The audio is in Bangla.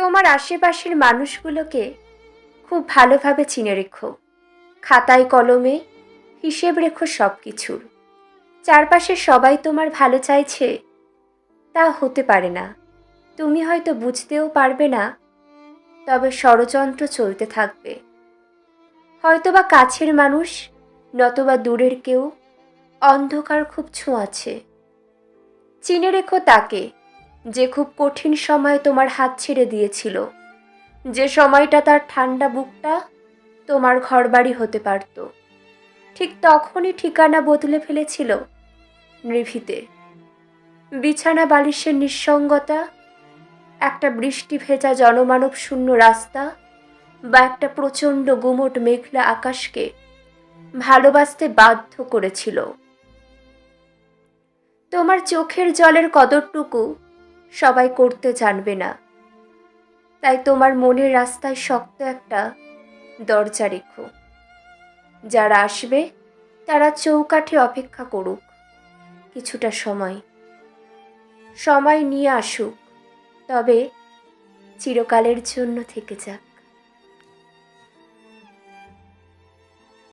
তোমার আশেপাশের মানুষগুলোকে খুব ভালোভাবে চিনে রেখো। খাতায় কলমে হিসেব রেখো সব কিছুর। চারপাশে সবাই তোমার ভালো চাইছে তা হতে পারে না। তুমি হয়তো বুঝতেও পারবে না, তবে ষড়যন্ত্র চলতে থাকবে। হয়তোবা কাছের মানুষ, নতবা দূরের কেউ অন্ধকার খুব ছোঁয়াছে। চিনে রেখো তাকে, যে খুব কঠিন সময়ে তোমার হাত ছেড়ে দিয়েছিল, যে সময়টা তার ঠান্ডা বুকটা তোমার ঘরবাড়ি হতে পারত। ঠিক তখনই ঠিকানা বদলে ফেলেছিল নিভৃতে। বিছানা বালিশের নিঃসঙ্গতা, একটা বৃষ্টি ভেজা জনমানব শূন্য রাস্তা, বা একটা প্রচণ্ড গুমোট মেঘলা আকাশকে ভালোবাসতে বাধ্য করেছিল। তোমার চোখের জলের কদরটুকু সবাই করতে জানবে না, তাই তোমার মনের রাস্তায় শক্ত একটা দরজা রেখো। যারা আসবে তারা চৌকাঠে অপেক্ষা করুক কিছুটা সময়। সময় নিয়ে আসুক, তবে চিরকালের জন্য থেকে যাক।